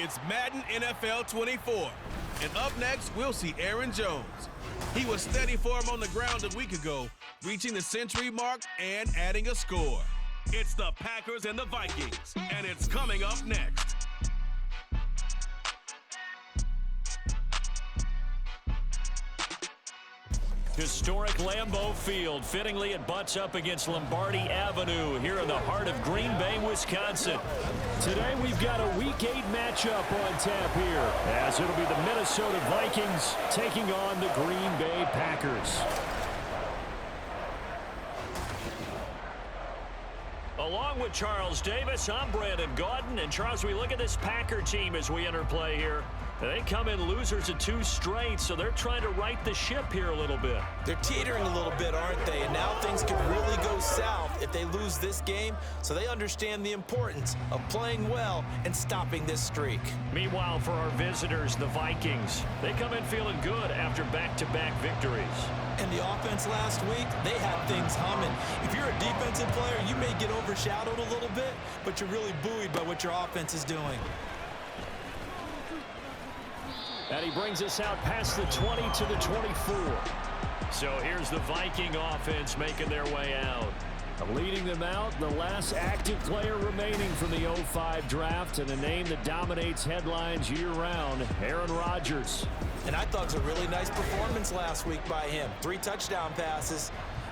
It's Madden NFL 24. And up next, we'll see Aaron Jones. He was steady for him on the ground a week ago, reaching the century mark and adding a score. It's the Packers and the Vikings, and it's coming up next. Historic Lambeau Field. Fittingly, it butts up against Lombardi Avenue here in the heart of Green Bay, Wisconsin. Today, we've got a Week 8 matchup on tap here, as it'll be the Minnesota Vikings taking on the Green Bay Packers. Along with Charles Davis, I'm Brandon Gaudin. And Charles, we look at this Packer team as we enter play here. They come in losers of 2 straight, so they're trying to right the ship here a little bit. They're teetering a little bit, aren't they? And now things could really go south if they lose this game, so they understand the importance of playing well and stopping this streak. Meanwhile, for our visitors, the Vikings, they come in feeling good after back-to-back victories. And the offense last week, they had things humming. If you're a defensive player, you may get overshadowed a little bit, but you're really buoyed by what your offense is doing. And he brings us out past the 20 to the 24. So here's the Viking offense making their way out. Leading them out, the last active player remaining from the 05 draft, and a name that dominates headlines year-round, Aaron Rodgers. And I thought it was a really nice performance last week by him. 3 touchdown passes.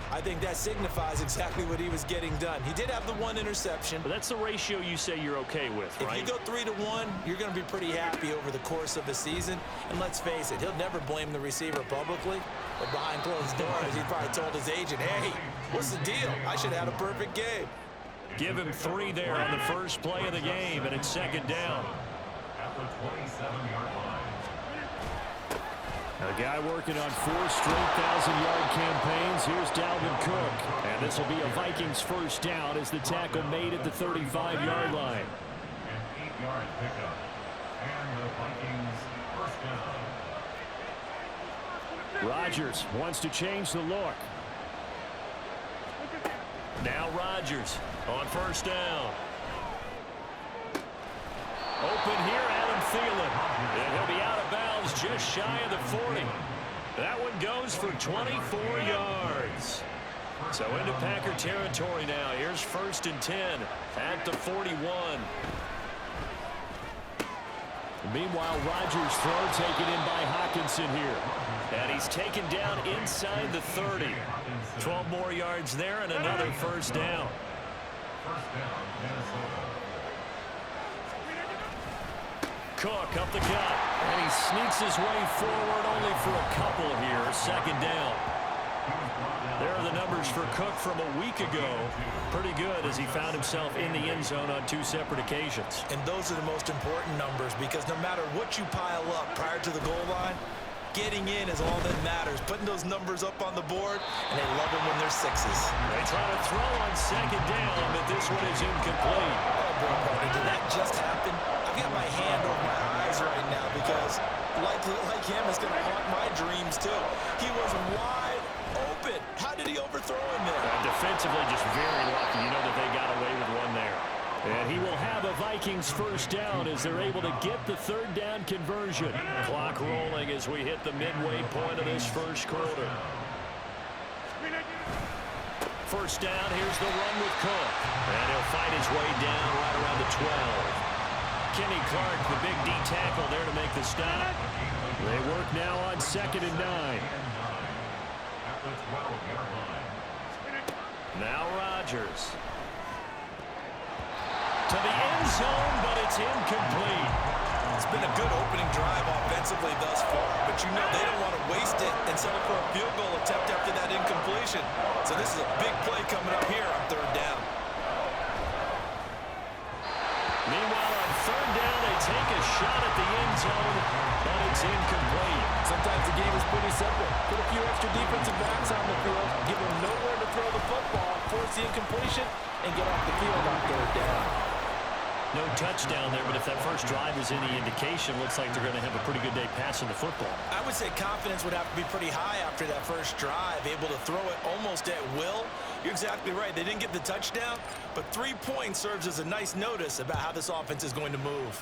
I think that signifies exactly what he was getting done. He did have the 1 interception. But that's the ratio you say you're okay with, right? If you go 3-1, you're going to be pretty happy over the course of the season. And let's face it, he'll never blame the receiver publicly. But behind closed doors, he probably told his agent, hey, what's the deal? I should have had a perfect game. Give him 3 there on the first play of the game, and it's 2nd down. At the 27-yard line. A guy working on 4 straight 1,000-yard campaigns. Here's Dalvin Cook. And this will be a Vikings first down as the tackle made at the 35-yard line. An 8-yard pickup. And the Vikings first down. Rodgers wants to change the look. Now Rodgers on first down. Open here, Adam Thielen. And he'll be out of bounds just shy of the 40. That one goes for 24 yards. So into Packer territory now. Here's 1st and 10 at the 41. Meanwhile, Rodgers' throw taken in by Hockenson here. And he's taken down inside the 30. 12 more yards there and another first down. First down, Minnesota. Cook up the gut, and he sneaks his way forward only for a couple here. 2nd down. There are the numbers for Cook from a week ago. Pretty good as he found himself in the end zone on 2 separate occasions. And those are the most important numbers because no matter what you pile up prior to the goal line, getting in is all that matters. Putting those numbers up on the board, and they love them when they're 6s. They try to throw on 2nd down, but this one is incomplete. Oh, boy, partner, did that just happen? I've got my hand over my eyes right now because, like him, it's going to haunt my dreams, too. He was wide open. How did he overthrow him there? Defensively, just very lucky. You know that they got away with one there. And he will have a Vikings first down as they're able to get the 3rd down conversion. Clock rolling as we hit the midway point of this first quarter. First down, here's the run with Cook. And he'll fight his way down right around the 12. Kenny Clark, the big D tackle there to make the stop. They work now on 2nd and 9. At the 12-yard line. Now Rodgers. To the end zone, but it's incomplete. It's been a good opening drive offensively thus far, but you know they don't want to waste it and settle for a field goal attempt after that incompletion. So this is a big play coming up here on 3rd down. Meanwhile, on 3rd down, they take a shot at the end zone, but it's incomplete. Sometimes the game is pretty simple. Put a few extra defensive backs on the field, give them nowhere to throw the football, force the incompletion, and get off the field on 3rd down. No touchdown there, but if that first drive is any indication, looks like they're going to have a pretty good day passing the football. I would say confidence would have to be pretty high after that first drive, able to throw it almost at will. You're exactly right. They didn't get the touchdown, but 3 points serves as a nice notice about how this offense is going to move.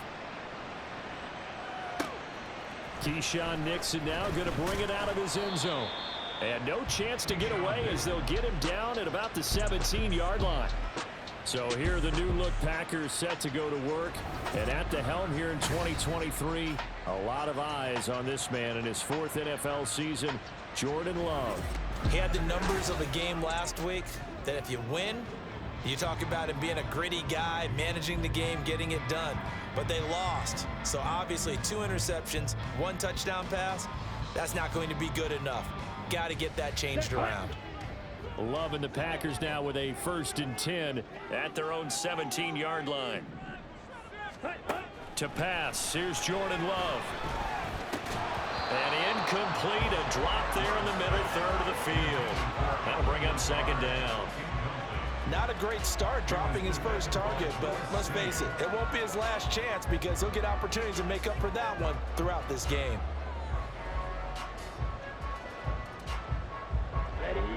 Keyshawn Nixon now going to bring it out of his end zone. And no chance to get away as they'll get him down at about the 17-yard line. So here are the new-look Packers set to go to work. And at the helm here in 2023, a lot of eyes on this man in his 4th NFL season, Jordan Love. He had the numbers of the game last week that if you win, you talk about him being a gritty guy, managing the game, getting it done. But they lost. So obviously 2 interceptions, 1 touchdown pass, that's not going to be good enough. Got to get that changed around. Love and the Packers now with a 1st and 10 at their own 17-yard line. To pass, here's Jordan Love. And incomplete, a drop there in the middle third of the field. That'll bring up 2nd down. Not a great start dropping his first target, but let's face it, it won't be his last chance because he'll get opportunities to make up for that one throughout this game.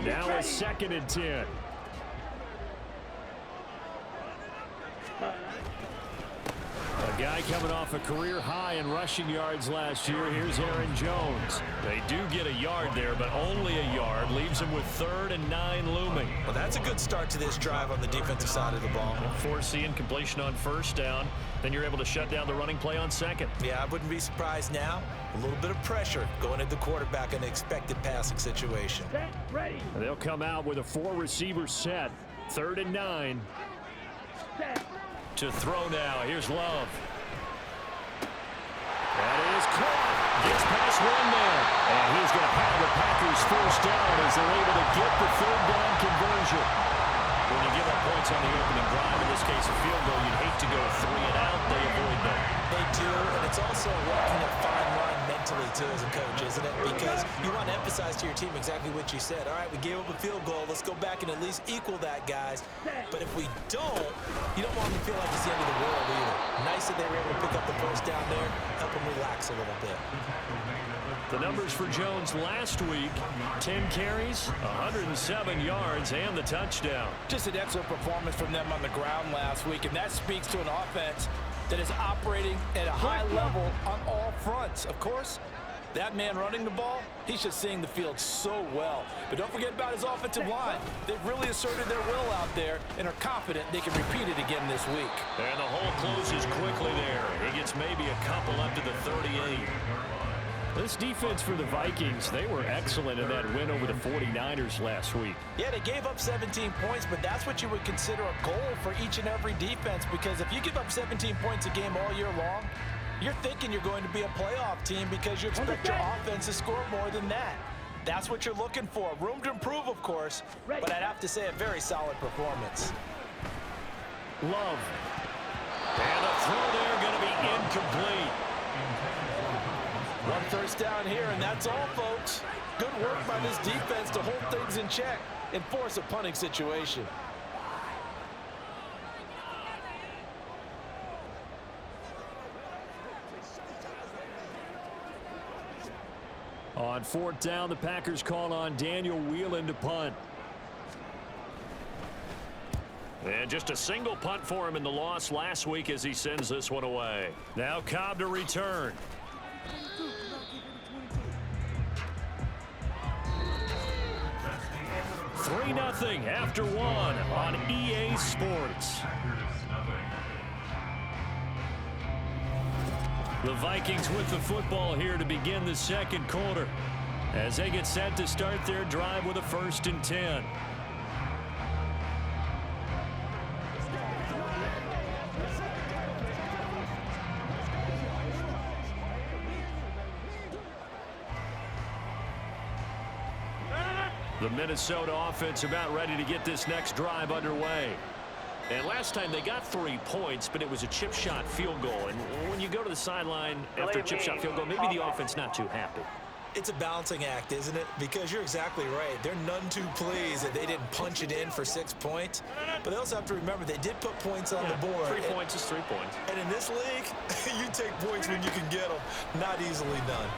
Now a 2nd and 10. A guy coming off a career high in rushing yards last year. Here's Aaron Jones. They do get a yard there, but only a yard. Leaves him with 3rd and 9 looming. Well, that's a good start to this drive on the defensive side of the ball. Forcing completion on 1st down. Then you're able to shut down the running play on 2nd. Yeah, I wouldn't be surprised now. A little bit of pressure going at the quarterback in an expected passing situation. And they'll come out with a 4-receiver set. 3rd and 9. To throw now. Here's Love. That is caught. Gets past 1 man. And he's going to have the Packers 1st down as they're able to get the 3rd down conversion. When you give up points on the opening drive, in this case a field goal, you'd hate to go 3 and out. They avoid them. They do, and it's also walking a fine line mentally, too, as a coach, isn't it? Because you want to emphasize to your team exactly what you said. All right, we gave up a field goal. Let's go back and at least equal that, guys. But if we don't, you don't want them to feel like it's the end of the world either. Nice that they were able to pick up the 1st down there, help them relax a little bit. The numbers for Jones last week, 10 carries, 107 yards, and the touchdown. Just an excellent performance from them on the ground last week, and that speaks to an offense that is operating at a high level on all fronts. Of course, that man running the ball, he's just seeing the field so well. But don't forget about his offensive line. They've really asserted their will out there and are confident they can repeat it again this week. And the hole closes quickly there. He gets maybe a couple up to the 38. This defense for the Vikings, they were excellent in that win over the 49ers last week. Yeah, they gave up 17 points, but that's what you would consider a goal for each and every defense, because if you give up 17 points a game all year long, you're thinking you're going to be a playoff team because you expect your offense to score more than that. That's what you're looking for. Room to improve, of course, but I'd have to say a very solid performance. Love. And the throw there going to be incomplete. 1 1st down here, and that's all, folks. Good work by this defense to hold things in check and force a punting situation. On 4th down, the Packers call on Daniel Whelan to punt. And just a single punt for him in the loss last week as he sends this one away. Now Cobb to return. Three 3-0 after 1 on EA Sports. The Vikings with the football here to begin the 2nd quarter as they get set to start their drive with a 1st and 10. The Minnesota offense about ready to get this next drive underway. And last time they got 3 points, but it was a chip shot field goal. And when you go to the sideline after a chip shot field goal, maybe the offense not too happy. It's a balancing act, isn't it? Because you're exactly right. They're none too pleased that they didn't punch it in for 6 points. But they also have to remember they did put points on the board. 3 points is 3 points. And in this league, you take points when you can get them. Not easily done.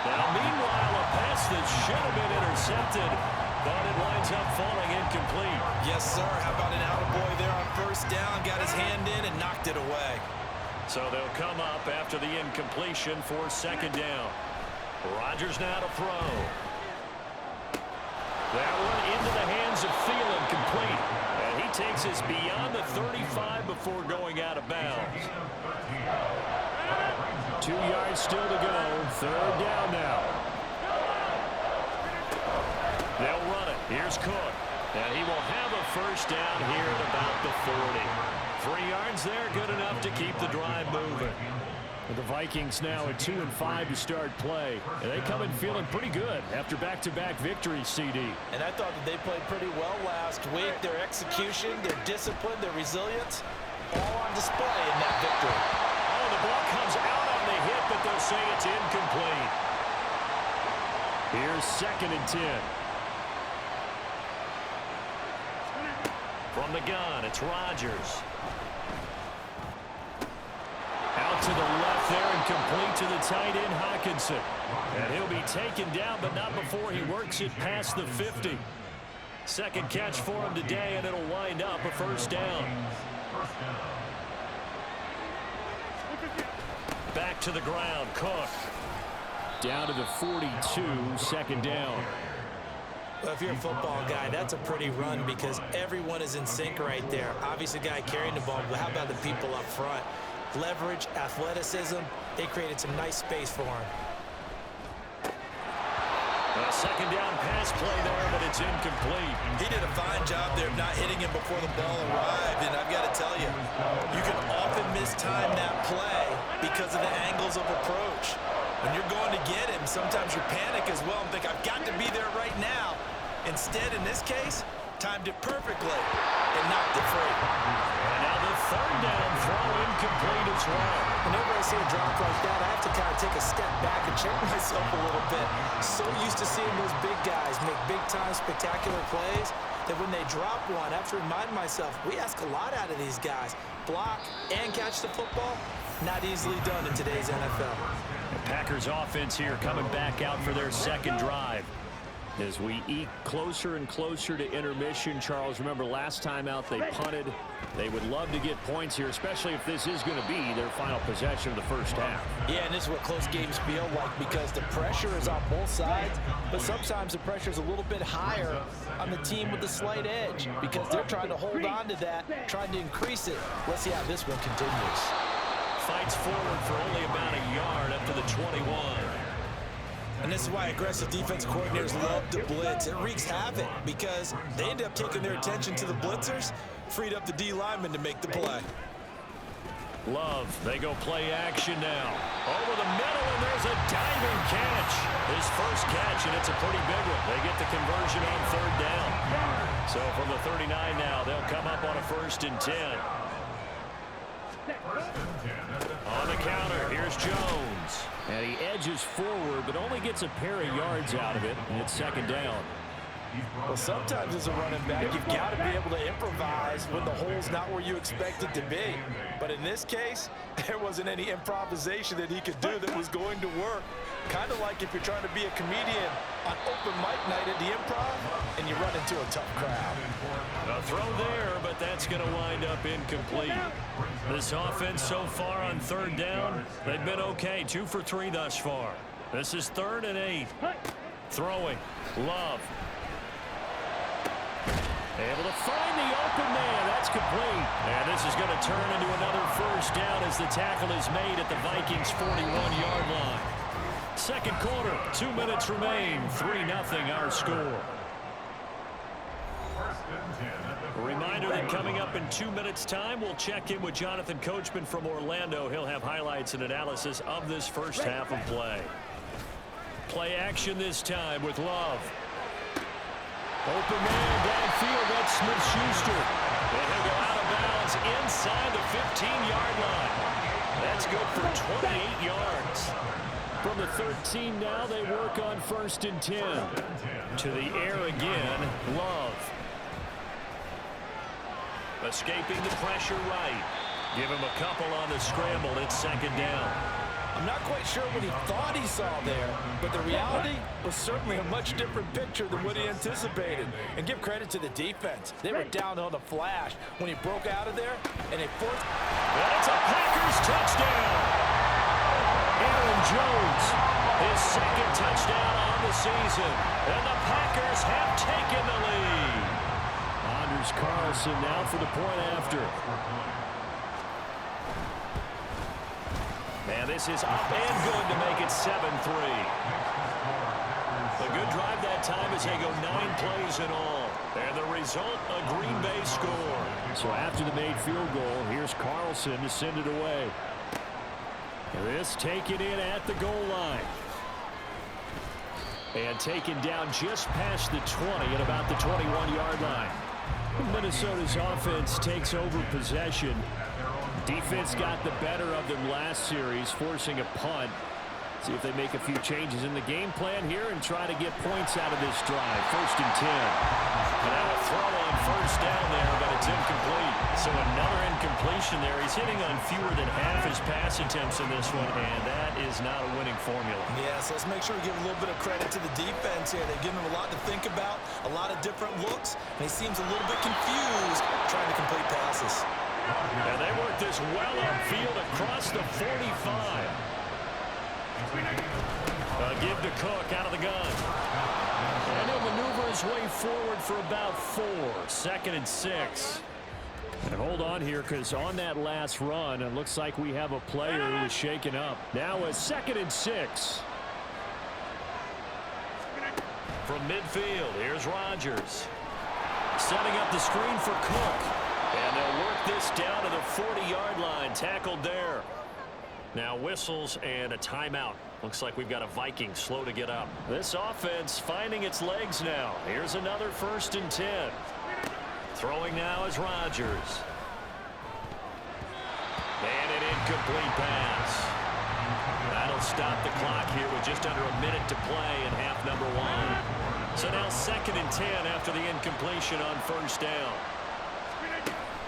Now, meanwhile, a pass that should have been intercepted, but it winds up falling incomplete. Yes, sir. How about an attaboy there on 1st down? Got his hand in and knocked it away. So they'll come up after the incompletion for second down. Rodgers now to throw. That one into the hands of Thielen, complete. And he takes us beyond the 35 before going out of bounds. 2 yards still to go. Third down now. They'll run it. Here's Cook. And he will have a first down here at about the 40. 3 yards there, good enough to keep the drive moving. The Vikings now at 2-5 to start play. And they come in feeling pretty good after back-to-back victories, CD. And I thought that they played pretty well last week. Their execution, their discipline, their resilience, all on display in that victory. Oh, the ball comes out on the hit, but they'll say it's incomplete. Here's 2nd and 10. From the gun, it's Rodgers. Out to the left there and complete to the tight end, Hockenson. And he'll be taken down, but not before he works it past the 50. Second catch for him today, and it'll wind up a first down. Back to the ground, Cook. Down to the 42, second down. Well, if you're a football guy, that's a pretty run because everyone is in sync right there. Obviously, the guy carrying the ball, but how about the people up front? Leverage, athleticism, they created some nice space for him. A second down pass play there, but it's incomplete. He did a fine job there of not hitting him before the ball arrived, and I've got to tell you, you can often mistime that play because of the angles of approach. When you're going to get him, sometimes you panic as well and think, I've got to be there right now. Instead, in this case, timed it perfectly and knocked it free. And now the third down throw incomplete as well. Whenever I see a drop like that, I have to kind of take a step back and check myself a little bit. So used to seeing those big guys make big-time spectacular plays that when they drop one, I have to remind myself, we ask a lot out of these guys. Block and catch the football, not easily done in today's NFL. The Packers offense here coming back out for their second drive. As we eke closer and closer to intermission, Charles, remember last time out they punted. They would love to get points here, especially if this is going to be their final possession of the first half. Yeah, and this is what close games feel like because the pressure is on both sides, but sometimes the pressure is a little bit higher on the team with the slight edge because they're trying to hold on to that, trying to increase it. Let's see how this one continues. Fights forward for only about a yard up to the 21. And this is why aggressive defense coordinators love to blitz. It wreaks havoc because they end up taking their attention to the blitzers, freed up the D lineman to make the play. Love, they go play action now. Over the middle, and there's a diving catch. His first catch, and it's a pretty big one. They get the conversion on third down. So from the 39 now, they'll come up on a 1st and 10. On the counter, here's Jones. And he edges forward, but only gets a pair of yards out of it, and it's second down. Well, sometimes as a running back, you've got to be able to improvise when the hole's not where you expect it to be. But in this case, there wasn't any improvisation that he could do that was going to work. Kind of like if you're trying to be a comedian on open mic night at the Improv and you run into a tough crowd. A throw there, but that's going to wind up incomplete. This offense so far on third down, they've been okay. 2 for 3 thus far. This is 3rd and 8. Throwing. Love. Able to find the open man. That's complete. And this is going to turn into another first down as the tackle is made at the Vikings' 41-yard line. Second quarter, 2 minutes remain. 3-0 our score. A reminder that coming up in 2 minutes' time, we'll check in with Jonathan Coachman from Orlando. He'll have highlights and analysis of this first half of play. Play action this time with Love. Open man downfield, that's Smith-Schuster. And he'll go out of bounds inside the 15-yard line. That's good for 28 yards. From the 13 now, they work on 1st and 10. To the air again, Love. Escaping the pressure right. Give him a couple on the scramble. It's second down. I'm not quite sure what he thought he saw there, but the reality was certainly a much different picture than what he anticipated. And give credit to the defense. They were down on the flash when he broke out of there, and they forced... That's a Packers touchdown. Aaron Jones, his second touchdown on the season. And the Packers have taken the lead. Anders Carlson now for the point after. And this is up and good to make it 7-3. A good drive that time as they go 9 plays in all. And the result, a Green Bay score. So after the made field goal, here's Carlson to send it away. This taken in at the goal line. And taken down just past the 20 at about the 21-yard line. Minnesota's offense takes over possession. Defense got the better of them last series, forcing a punt. See if they make a few changes in the game plan here and try to get points out of this drive. 1st and 10. And now a throw on 1st down there, but it's incomplete. So another incompletion there. He's hitting on fewer than half his pass attempts in this one, and that is not a winning formula. Yeah, so let's make sure we give a little bit of credit to the defense here. They've given him a lot to think about, a lot of different looks, and he seems a little bit confused trying to complete passes. And they work this well upfield across the 45. Give to Cook out of the gun. And he'll maneuver his way forward for about 4. 2nd and 6. And hold on here, because on that last run, it looks like we have a player who is shaken up. Now a 2nd and 6. From midfield, here's Rodgers. Setting up the screen for Cook. And they'll work this down to the 40-yard line. Tackled there. Now whistles and a timeout. Looks like we've got a Viking slow to get up. This offense finding its legs now. Here's another 1st and 10. Throwing now is Rodgers. And an incomplete pass. That'll stop the clock here with just under a minute to play in half number 1. So now 2nd and 10 after the incompletion on 1st down.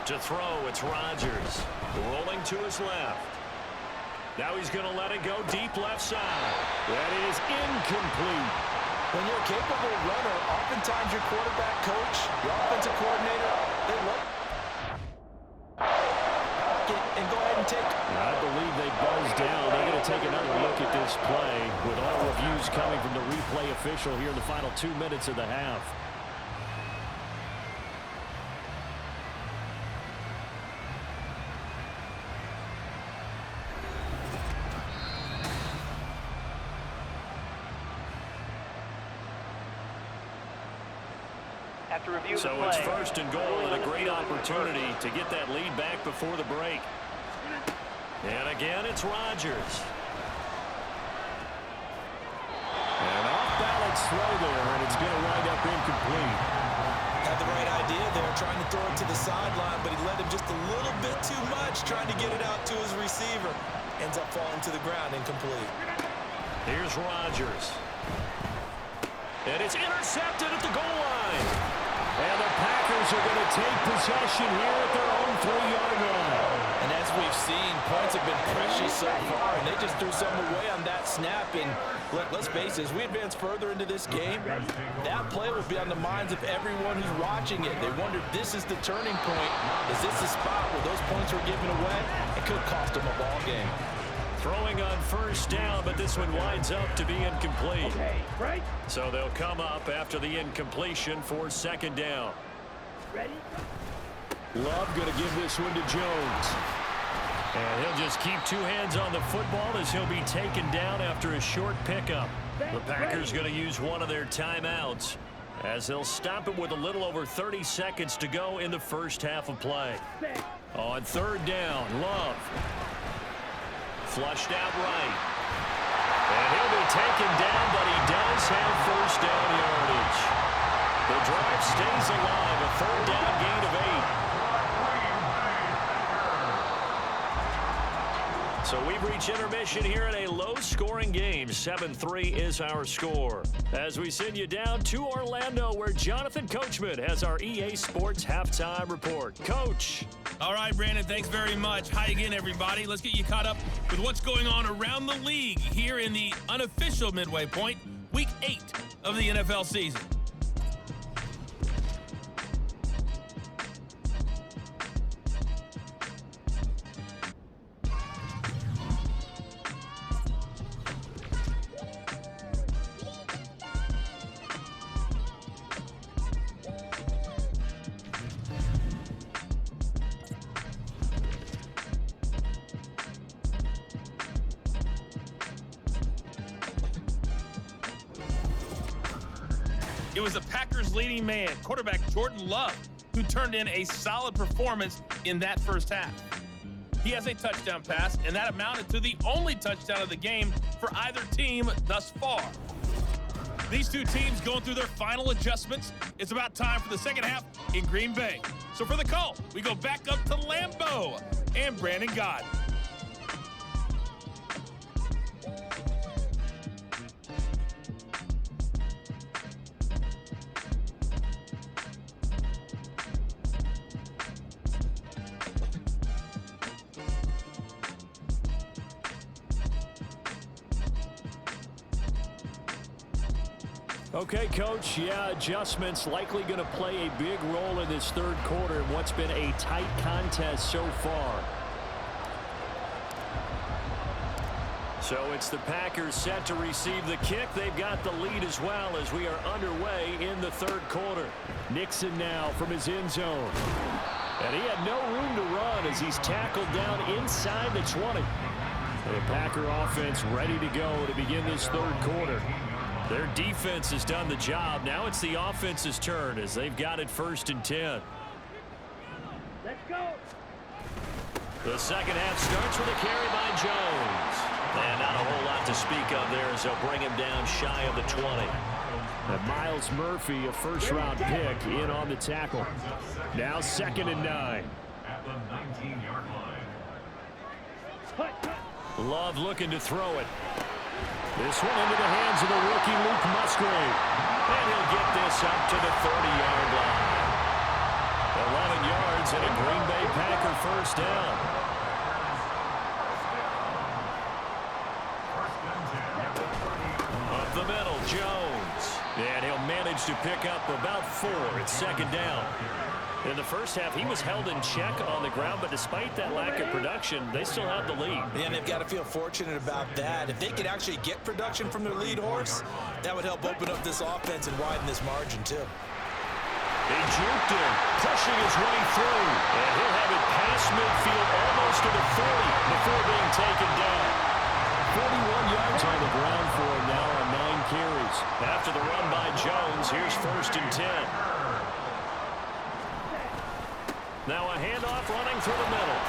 To throw, it's Rodgers. Rolling to his left. Now he's going to let it go deep left side. That is incomplete. When you're a capable runner, oftentimes your quarterback coach, your offensive coordinator, they love it and go ahead and take it. I believe they buzzed down. They're going to take another look at this play with all reviews coming from the replay official here in the final 2 minutes of the half. So it's 1st and goal and a great opportunity to get that lead back before the break. And again, it's Rodgers. An off-balance throw there, and it's going to wind up incomplete. Had the right idea there, trying to throw it to the sideline, but he led him just a little bit too much, trying to get it out to his receiver. Ends up falling to the ground, incomplete. Here's Rodgers. And it's intercepted at the goal line. And the Packers are going to take possession here at their own 3-yard line. And as we've seen, points have been precious so far, and they just threw something away on that snap. And let's face it, as we advance further into this game, that play will be on the minds of everyone who's watching it. They wondered, this is the turning point. Is this the spot where those points were given away? It could cost them a ball game. Throwing on 1st down, but this one winds up to be incomplete. So they'll come up after the incompletion for 2nd down. Love going to give this one to Jones. And he'll just keep 2 hands on the football as he'll be taken down after a short pickup. The Packers going to use one of their timeouts as they'll stop it with a little over 30 seconds to go in the first half of play. On 3rd down, Love. Flushed out right. And he'll be taken down, but he does have 1st down yardage. The drive stays alive, a 3rd down gain of 8. So we've reached intermission here in a low-scoring game. 7-3 is our score. As we send you down to Orlando, where Jonathan Coachman has our EA Sports Halftime Report. Coach. All right, Brandon, thanks very much. Hi again, everybody. Let's get you caught up with what's going on around the league here in the unofficial midway point, Week 8 of the NFL season. It was the Packers' leading man, quarterback Jordan Love, who turned in a solid performance in that first half. He has a touchdown pass, and that amounted to the only touchdown of the game for either team thus far. These two teams going through their final adjustments. It's about time for the second half in Green Bay. So for the call, we go back up to Lambeau and Brandon God. Okay, Coach, adjustments likely going to play a big role in this third quarter in what's been a tight contest so far. So it's the Packers set to receive the kick. They've got the lead as well as we are underway in the third quarter. Nixon now from his end zone. And he had no room to run as he's tackled down inside the 20. The Packer offense ready to go to begin this third quarter. Their defense has done the job. Now it's the offense's turn as they've got it 1st and 10. Let's go. The second half starts with a carry by Jones. And not a whole lot to speak of there as they'll bring him down shy of the 20. And Miles Murphy, a first-round pick, in on the tackle. Now 2nd and 9. At the 19-yard line. Love looking to throw it. This one into the hands of the rookie Luke Musgrave. And he'll get this up to the 30-yard line. 11 yards and a Green Bay Packer first down. Up the middle, Jones. And he'll manage to pick up about 4. It's 2nd down. In the first half, he was held in check on the ground, but despite that lack of production, they still have the lead. Yeah, and they've got to feel fortunate about that. If they could actually get production from their lead horse, that would help open up this offense and widen this margin, too. They juked him, pushing his way through. And he'll have it past midfield almost to the 40 before being taken down. 41 yards on the ground for him now on 9 carries. After the run by Jones, here's 1st and 10. Now a handoff running through the middle.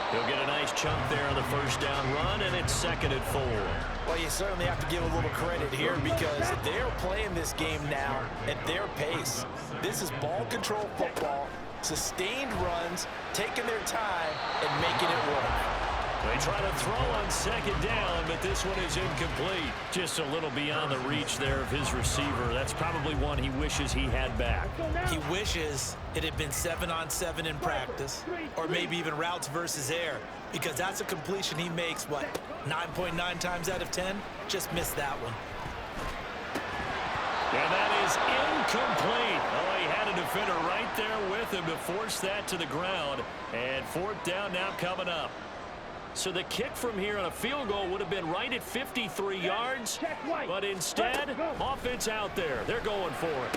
He'll get a nice chunk there on the first down run, and it's 2nd and 4. Well, you certainly have to give a little credit here because they're playing this game now at their pace. This is ball control football, sustained runs, taking their time, and making it work. They try to throw on 2nd down, but this one is incomplete. Just a little beyond the reach there of his receiver. That's probably one he wishes he had back. He wishes it had been 7-on-7 in practice, or maybe even routes versus air, because that's a completion he makes, what, 9.9 times out of 10? Just missed that one. And that is incomplete. Oh, he had a defender right there with him to force that to the ground. And 4th down now coming up. So the kick from here on a field goal would have been right at 53 yards, but instead, offense out there. They're going for it.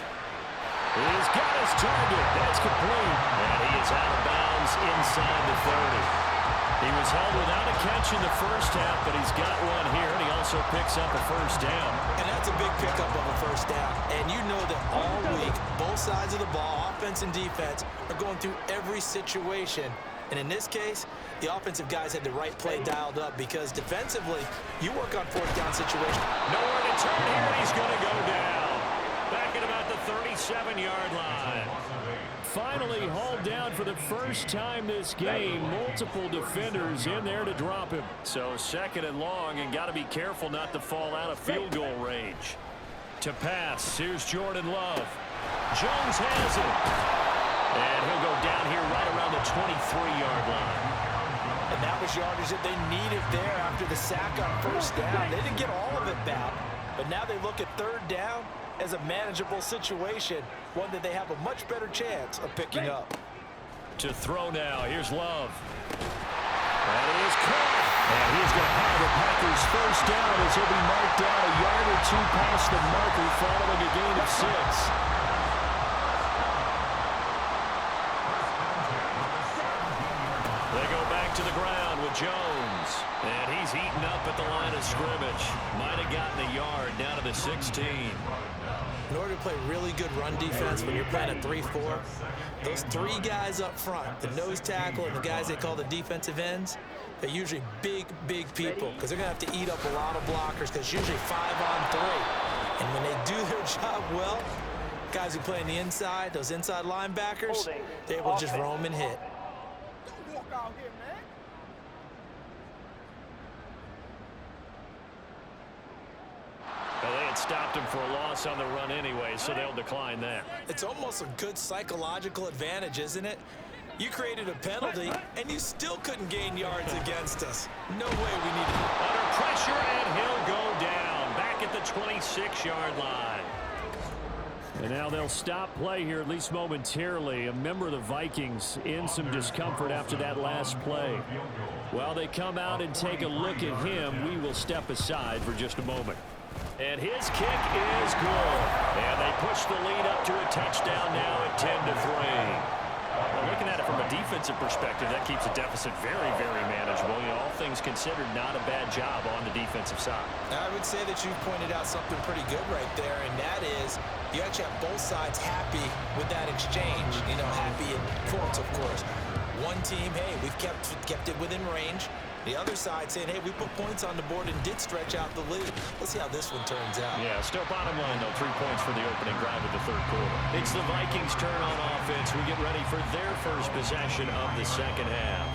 He's got his target. That's complete. And he is out of bounds inside the 30. He was held without a catch in the first half, but he's got one here, and he also picks up a first down. And that's a big pickup of a first down. And you know that all week, both sides of the ball, offense and defense, are going through every situation. And in this case, the offensive guys had the right play dialed up because defensively, you work on 4th down situations. Nowhere to turn here, and he's going to go down. Back at about the 37-yard line. finally hauled down for the first time this game. Multiple defenders in there to drop him. So 2nd and long, and got to be careful not to fall out of field goal range. To pass, here's Jordan Love. Jones has it. And he'll go down here right around the 23-yard line. And that was yardage that they needed there after the sack on 1st down. They didn't get all of it back, but now they look at 3rd down as a manageable situation, one that they have a much better chance of picking up. To throw now, here's Love. That is caught. And he's going to have the Packers 1st down as he'll be marked down a yard or 2 past the marker following a gain of 6. They go back to the ground with Jones. And he's eaten up at the line of scrimmage. Might have gotten a yard down to the 16. In order to play really good run defense when you're playing a 3-4, those 3 guys up front, the nose tackle and the guys they call the defensive ends, they're usually big people because they're going to have to eat up a lot of blockers because it's usually 5-on-3. And when they do their job well, guys who play on the inside, those inside linebackers, they're able to just roam and hit. Don't walk out here, man. Well, they had stopped him for a loss on the run anyway, so they'll decline that. It's almost a good psychological advantage, isn't it? You created a penalty, and you still couldn't gain yards against us. No way we need to. Under pressure, and he'll go down. Back at the 26-yard line. And now they'll stop play here, at least momentarily. A member of the Vikings in some discomfort after that last play. While they come out and take a look at him, we will step aside for just a moment. And his kick is good. And they push the lead up to a touchdown now at 10-3. Well, looking at it from a defensive perspective, that keeps the deficit very, very manageable. You know, all things considered, not a bad job on the defensive side. I would say that you pointed out something pretty good right there, and that is you actually have both sides happy with that exchange. You know, happy in quotes, of course. One team, hey, we've kept it within range. The other side saying, hey, we put points on the board and did stretch out the lead. Let's see how this one turns out. Yeah, still bottom line, though, 3 points for the opening drive of the 3rd quarter. It's the Vikings' turn on offense. We get ready for their first possession of the 2nd half.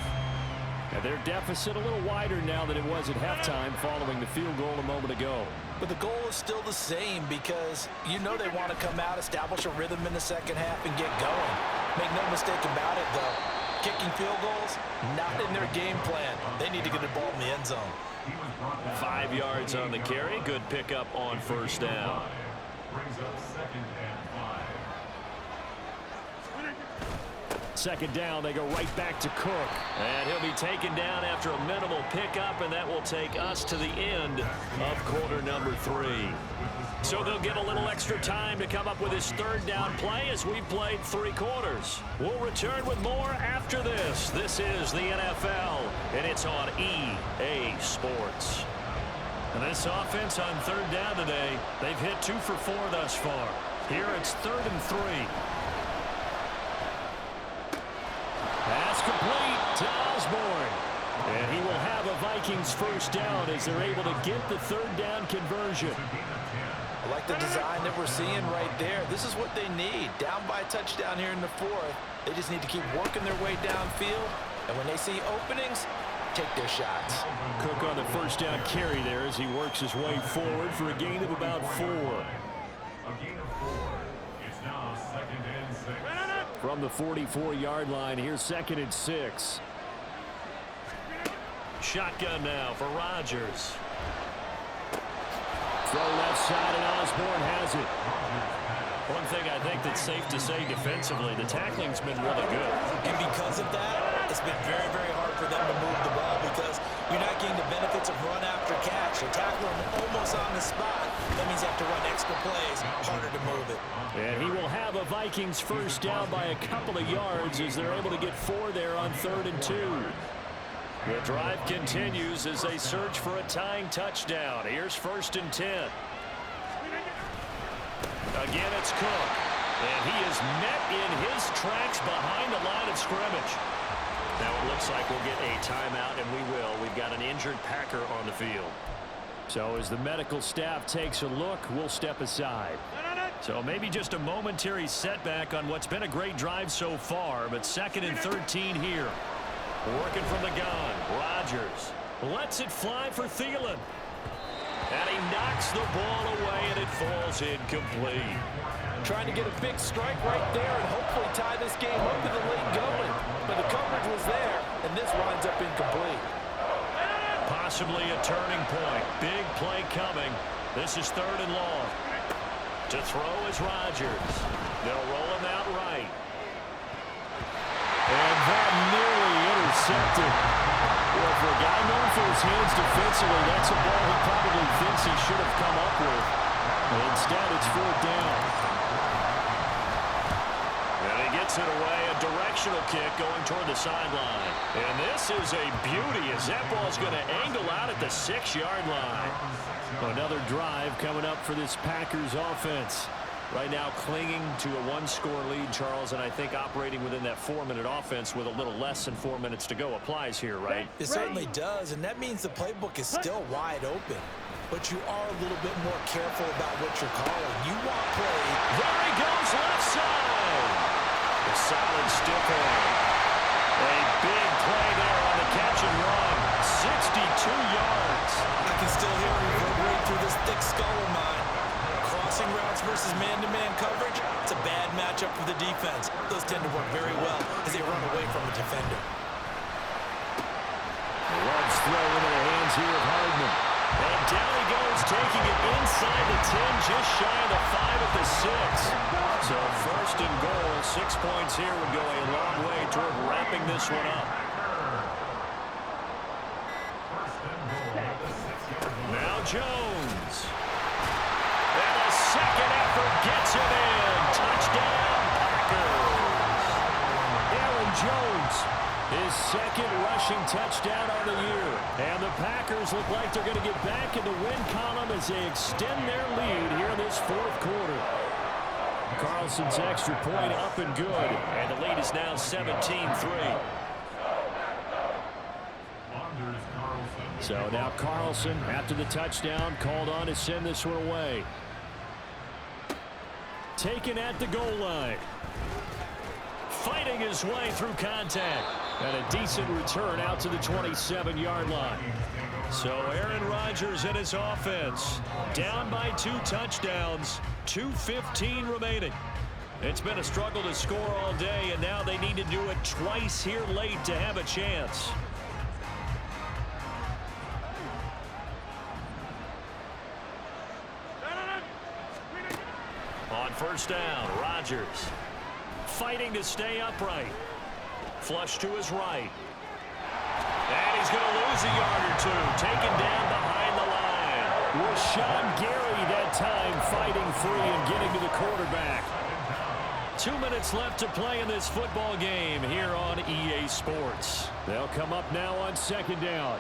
And their deficit a little wider now than it was at halftime following the field goal a moment ago. But the goal is still the same because you know they want to come out, establish a rhythm in the 2nd half, and get going. Make no mistake about it, though. Kicking field goals, not in their game plan. They need to get the ball in the end zone. 5 yards on the carry. Good pickup on 1st down. Brings up 2nd and 5. 2nd down, they go right back to Cook. And he'll be taken down after a minimal pickup, and that will take us to the end of quarter number 3. So they'll get a little extra time to come up with his 3rd down play as we played 3 quarters. We'll return with more after this. This is the NFL, and it's on EA Sports. And this offense on 3rd down today, they've hit 2 for 4 thus far. Here it's 3rd and 3. Pass complete to Osborne. And he will have a Vikings 1st down as they're able to get the 3rd down conversion. I like the design that we're seeing right there. This is what they need. Down by a touchdown here in the 4th. They just need to keep working their way downfield. And when they see openings, take their shots. Cook on the 1st down carry there as he works his way forward for a gain of about 4. A gain of 4. It's now 2nd and 6. From the 44-yard line, here's 2nd and 6. Shotgun now for Rodgers. Throw left side, and Osborne has it. One thing I think that's safe to say defensively, the tackling's been really good. And because of that, it's been very, very hard for them to move the ball because you're not getting the benefits of run after catch. They're tackling them almost on the spot. That means you have to run extra plays, harder to move it. And he will have a Vikings 1st down by a couple of yards as they're able to get 4 there on 3rd and 2. The drive continues as they search for a tying touchdown. Here's 1st and 10. Again, it's Cook. And he is met in his tracks behind the line of scrimmage. Now it looks like we'll get a timeout, and we will. We've got an injured Packer on the field. So as the medical staff takes a look, we'll step aside. So maybe just a momentary setback on what's been a great drive so far, but 2nd and 13 here. Working from the gun, Rodgers lets it fly for Thielen. And he knocks the ball away, and it falls incomplete. Trying to get a big strike right there and hopefully tie this game up in the late going. But the coverage was there, and this winds up incomplete. Possibly a turning point. Big play coming. This is 3rd and long. To throw is Rodgers. They'll roll him out right. And that nearly intercepted. Well, for a guy known for his hands defensively, that's a ball he probably thinks he should have come up with. But instead, it's 4th down. And he gets it away, a directional kick going toward the sideline. And this is a beauty as that ball's going to angle out at the 6-yard line. Another drive coming up for this Packers offense. Right now clinging to a 1-score lead, Charles, and I think operating within that 4-minute offense with a little less than 4 minutes to go applies here, right? It certainly does, and that means the playbook is still wide open. But you are a little bit more careful about what you're calling. You want play. There he goes, left side. A solid stiff arm. A big play there on the catch and run. 62 yards. I can still hear him reverberate through this thick skull of mine. Crossing routes versus man-to-man coverage, it's a bad matchup for the defense. Those tend to work very well as they run away from a defender. Loves throw into the hands here of Hardman. And down he goes, taking it inside the 10, just shy of the 5 at the 6. So 1st and goal, 6 points here would go a long way toward wrapping this one up. Now Jones. And a second effort gets it in. Touchdown, Packers. Aaron Jones, his 2nd rushing touchdown on the year. And the Packers look like they're going to get back in the win column as they extend their lead here in this 4th quarter. Carlson's extra point up and good. And the lead is now 17-3. So now Carlson, after the touchdown, called on to send this one away. Taken at the goal line. Fighting his way through contact. And a decent return out to the 27-yard line. So Aaron Rodgers and his offense down by 2 touchdowns, 2:15 remaining. It's been a struggle to score all day, and now they need to do it twice here late to have a chance. On 1st down, Rodgers fighting to stay upright. Flush to his right. And he's going to lose a yard or 2. Taken down behind the line. Rashawn Gary that time fighting free and getting to the quarterback. 2 minutes left to play in this football game here on EA Sports. They'll come up now on 2nd down.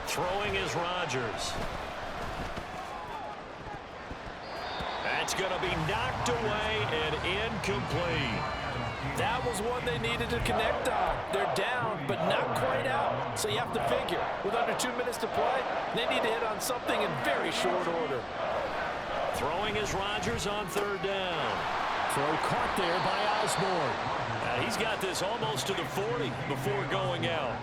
Throwing is Rodgers. That's going to be knocked away and incomplete. That was one they needed to connect on. They're down, but not quite out. So you have to figure, with under 2 minutes to play, they need to hit on something in very short order. Throwing is Rodgers on 3rd down. Throw caught there by Osborne. He's got this almost to the 40 before going out.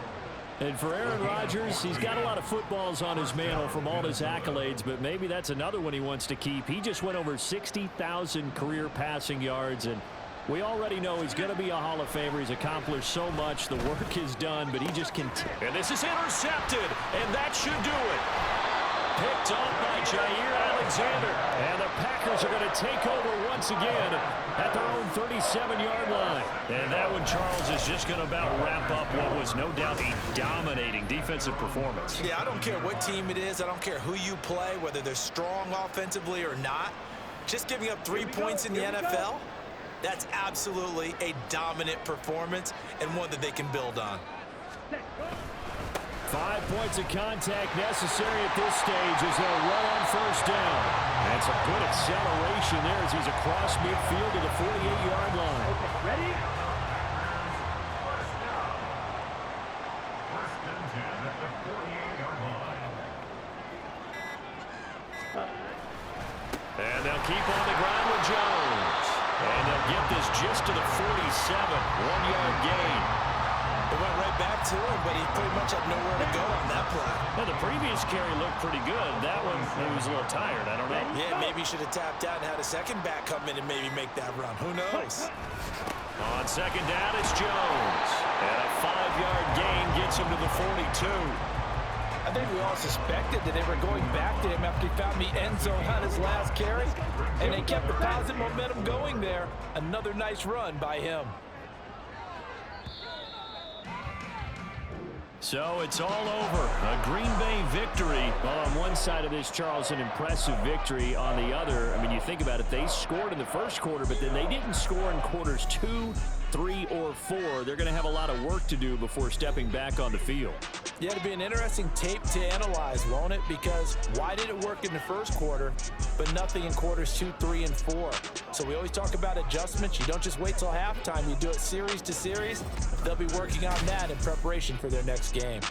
And for Aaron Rodgers, he's got a lot of footballs on his mantle from all his accolades, but maybe that's another one he wants to keep. He just went over 60,000 career passing yards, and we already know he's going to be a Hall of Famer. He's accomplished so much. The work is done, but he just continues. And this is intercepted, and that should do it. Picked off by Jair Alexander. And the Packers are going to take over once again at their own 37-yard line. And that one, Charles, is just going to about wrap up what was no doubt a dominating defensive performance. Yeah, I don't care what team it is. I don't care who you play, whether they're strong offensively or not. Just giving up 3 points in the NFL, that's absolutely a dominant performance and one that they can build on. 5 points of contact necessary at this stage as they'll run on 1st down. That's a good acceleration there as he's across midfield to the 48-yard line. Okay, ready? First and 10 at the They'll keep on the ground with Jones. And they'll get this just to the 47. 1-yard gain. It went right back to him, but he pretty much had nowhere to go on that play. Well, the previous carry looked pretty good. That one, he was a little tired. I don't know. Yeah, maybe he should have tapped out and had a second back come in and maybe make that run. Who knows? On second down, it's Jones. And a 5-yard gain gets him to the 42. I think we all suspected that they were going back to him after he found the end zone on his last carry, and they kept the positive momentum going there. Another nice run by him. So it's all over. A Green Bay victory. Well, on one side of this, Charles, an impressive victory. On the other, I mean, you think about it, they scored in the first quarter, but then they didn't score in quarters 2, 3, or 4. They're going to have a lot of work to do before stepping back on the field. Yeah, it'll be an interesting tape to analyze, won't it? Because why did it work in the first quarter, but nothing in quarters 2, 3, and 4? So we always talk about adjustments. You don't just wait till halftime. You do it series to series. They'll be working on that in preparation for their next game.